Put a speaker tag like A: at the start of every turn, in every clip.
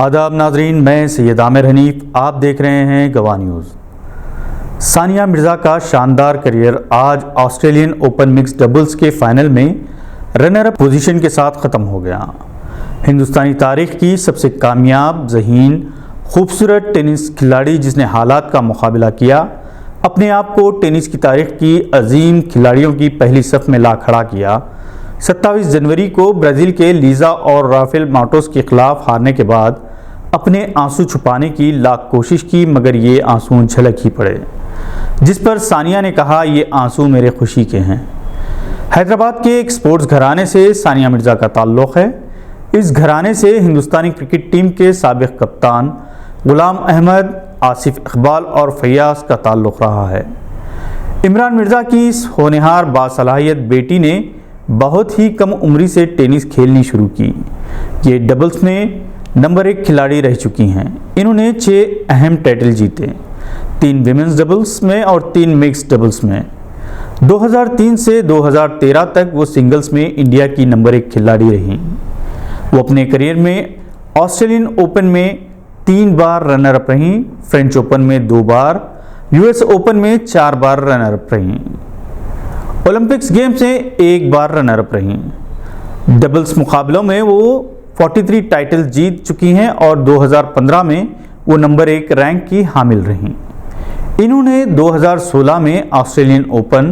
A: آداب ناظرین، میں سید عامر حنیف، آپ دیکھ رہے ہیں گواہ نیوز۔ ثانیہ مرزا کا شاندار کریئر آج آسٹریلین اوپن مکس ڈبلز کے فائنل میں رنر اپ پوزیشن کے ساتھ ختم ہو گیا۔ ہندوستانی تاریخ کی سب سے کامیاب، ذہین، خوبصورت ٹینس کھلاڑی جس نے حالات کا مقابلہ کیا، اپنے آپ کو ٹینس کی تاریخ کی عظیم کھلاڑیوں کی پہلی صف میں لا کھڑا کیا، 27 جنوری کو برازیل کے لیزا اور رافیل ماٹوس کے خلاف ہارنے کے بعد اپنے آنسو چھپانے کی لاکھ کوشش کی، مگر یہ آنسو جھلک ہی پڑے، جس پر ثانیہ نے کہا، یہ آنسو میرے خوشی کے ہیں۔ حیدرآباد کے ایک سپورٹس گھرانے سے ثانیہ مرزا کا تعلق ہے۔ اس گھرانے سے ہندوستانی کرکٹ ٹیم کے سابق کپتان غلام احمد، آصف اقبال اور فیاض کا تعلق رہا ہے۔ عمران مرزا کی اس ہونہار باصلاحیت بیٹی نے بہت ہی کم عمری سے ٹینس کھیلنی شروع کی۔ یہ ڈبلز میں نمبر 1 کھلاڑی رہ چکی ہیں۔ انہوں نے 6 اہم ٹائٹل جیتے، 3 ویمنز ڈبلز میں اور 3 مکس ڈبلز میں۔ 2003 سے 2013 تک وہ سنگلز میں انڈیا کی نمبر 1 کھلاڑی رہیں۔ وہ اپنے کریئر میں آسٹریلین اوپن میں 3 بار رنر اپ رہیں، فرینچ اوپن میں 2 بار، US اوپن میں 4 بار رنر اپ رہیں، اولمپکس گیمز میں 1 بار رنر اپ رہیں۔ ڈبلز مقابلوں میں وہ 43 ٹائٹل جیت چکی ہیں اور 2015 میں وہ نمبر 1 رینک کی حامل رہیں۔ انہوں نے 2016 میں آسٹریلین اوپن،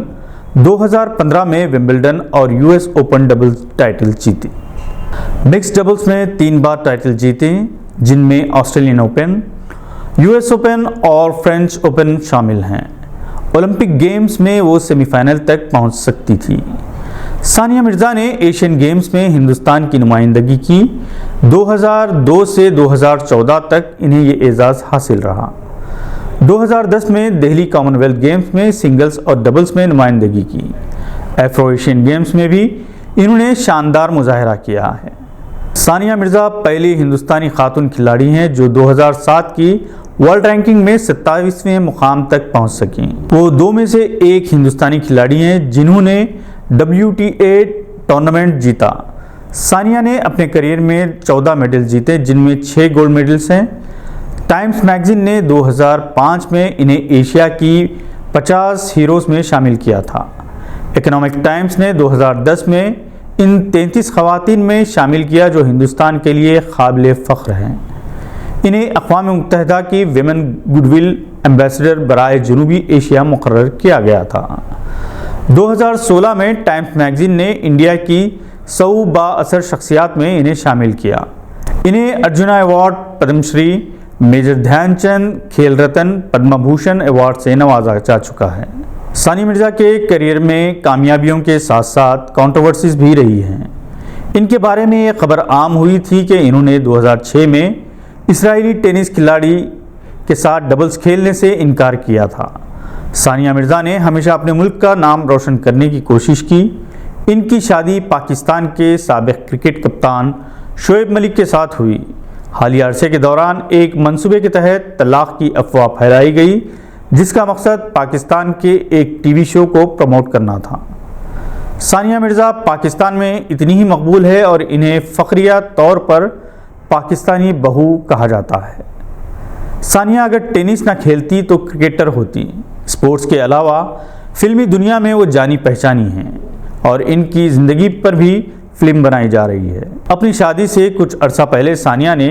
A: 2015 میں ومبلڈن اور US اوپن ڈبلز ٹائٹل جیتے۔ مکس ڈبلز میں 3 بار ٹائٹل جیتے، جن میں آسٹریلین اوپن، US اوپن اور فرینچ اوپن شامل ہیں۔ اولمپک گیمز میں وہ سیمی فائنل تک پہنچ سکتی تھی۔ ثانیہ مرزا نے ایشین گیمز میں ہندوستان کی نمائندگی کی۔ 2002 سے 2014 تک انہیں یہ اعزاز حاصل رہا۔ 2010 میں دہلی کامن ویلتھ گیمز میں سنگلز اور ڈبلز میں نمائندگی کی۔ ایفرو ایشین گیمز میں بھی انہوں نے شاندار مظاہرہ کیا ہے۔ ثانیہ مرزا پہلی ہندوستانی خاتون کھلاڑی ہیں جو 2007 کی ورلڈ رینکنگ میں 27ویں مقام تک پہنچ سکیں۔ وہ 2 میں سے ایک ہندوستانی کھلاڑی ہیں جنہوں نے WTA ٹورنامنٹ جیتا۔ ثانیہ نے اپنے کریئر میں 14 میڈل جیتے، جن میں 6 گولڈ میڈلز ہیں۔ ٹائمز میگزین نے 2005 میں انہیں ایشیا کی 50 ہیروز میں شامل کیا تھا۔ اکنامک ٹائمز نے 2010 میں ان 33 خواتین میں شامل کیا جو ہندوستان کے لیے قابل فخر ہیں۔ انہیں اقوام متحدہ کی ویمن گڈ ول ایمبیسڈر برائے جنوبی ایشیا مقرر کیا گیا تھا۔ 2016 میں ٹائمز میگزین نے انڈیا کی 100 بااثر شخصیات میں انہیں شامل کیا۔ انہیں ارجنا ایوارڈ، پدم شری، میجر دھیان چند کھیل رتن، پدم بھوشن ایوارڈ سے نوازا جا چکا ہے۔ ثانیہ مرزا کے کریئر میں کامیابیوں کے ساتھ ساتھ کنٹروورسیز بھی رہی ہیں۔ ان کے بارے میں یہ خبر عام ہوئی تھی کہ انہوں نے 2006 میں اسرائیلی ٹینس کھلاڑی کے ساتھ ڈبلز کھیلنے سے انکار کیا تھا۔ ثانیہ مرزا نے ہمیشہ اپنے ملک کا نام روشن کرنے کی کوشش کی۔ ان کی شادی پاکستان کے سابق کرکٹ کپتان شعیب ملک کے ساتھ ہوئی۔ حالیہ عرصے کے دوران ایک منصوبے کے تحت طلاق کی افواہ پھیلائی گئی، جس کا مقصد پاکستان کے ایک ٹی وی شو کو پروموٹ کرنا تھا۔ ثانیہ مرزا پاکستان میں اتنی ہی مقبول ہے اور انہیں فخریہ طور پر پاکستانی بہو کہا جاتا ہے۔ ثانیہ اگر ٹینس نہ کھیلتی تو کرکٹر ہوتی۔ سپورٹس کے علاوہ فلمی دنیا میں وہ جانی پہچانی ہیں اور ان کی زندگی پر بھی فلم بنائی جا رہی ہے۔ اپنی شادی سے کچھ عرصہ پہلے ثانیہ نے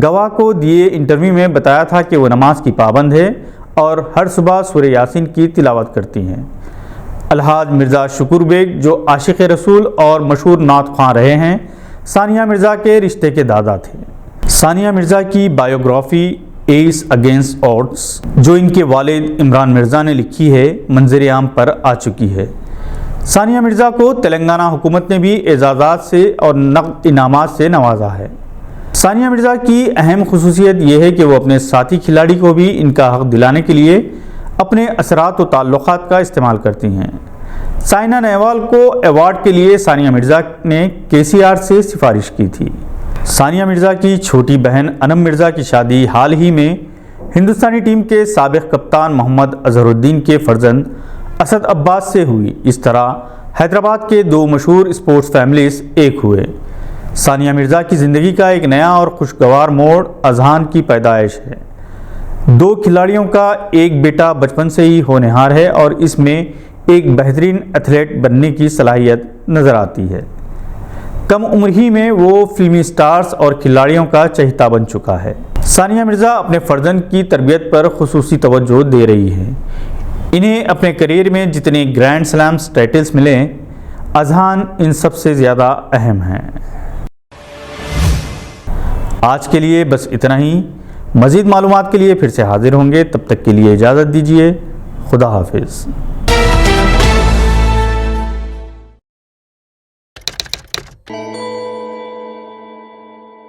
A: گواہ کو دیے انٹرویو میں بتایا تھا کہ وہ نماز کی پابند ہے اور ہر صبح سورہ یاسین کی تلاوت کرتی ہیں۔ الحاج مرزا شکور بیگ جو عاشق رسول اور مشہور نعت خواں رہے ہیں، ثانیہ مرزا کے رشتے کے دادا تھے۔ ثانیہ مرزا کی بائیوگرافی ایس اگینسٹ آڈز، جو ان کے والد عمران مرزا نے لکھی ہے، منظر عام پر آ چکی ہے۔ ثانیہ مرزا کو تلنگانہ حکومت نے بھی اعزازات سے اور نقد انعامات سے نوازا ہے۔ ثانیہ مرزا کی اہم خصوصیت یہ ہے کہ وہ اپنے ساتھی کھلاڑی کو بھی ان کا حق دلانے کے لیے اپنے اثرات و تعلقات کا استعمال کرتی ہیں۔ سائنا نہوال کو ایوارڈ کے لیے ثانیہ مرزا نے KCR سے سفارش کی تھی۔ ثانیہ مرزا کی چھوٹی بہن انم مرزا کی شادی حال ہی میں ہندوستانی ٹیم کے سابق کپتان محمد اظہر الدین کے فرزند اسد عباس سے ہوئی۔ اس طرح حیدرآباد کے 2 مشہور اسپورٹس فیملیز ایک ہوئے۔ ثانیہ مرزا کی زندگی کا ایک نیا اور خوشگوار موڑ اذہان کی پیدائش ہے۔ 2 کھلاڑیوں کا ایک بیٹا بچپن سے ہی ہونہار ہے اور اس میں ایک بہترین ایتھلیٹ بننے کی صلاحیت نظر آتی ہے۔ کم عمر ہی میں وہ فلمی سٹارز اور کھلاڑیوں کا چہیتا بن چکا ہے۔ ثانیہ مرزا اپنے فرزند کی تربیت پر خصوصی توجہ دے رہی ہے۔ انہیں اپنے کیریئر میں جتنے گرینڈ سلامز ٹائٹلز ملے، اذہان ان سب سے زیادہ اہم ہیں۔ آج کے لیے بس اتنا ہی۔ مزید معلومات کے لیے پھر سے حاضر ہوں گے، تب تک کے لیے اجازت دیجیے۔ خدا حافظ۔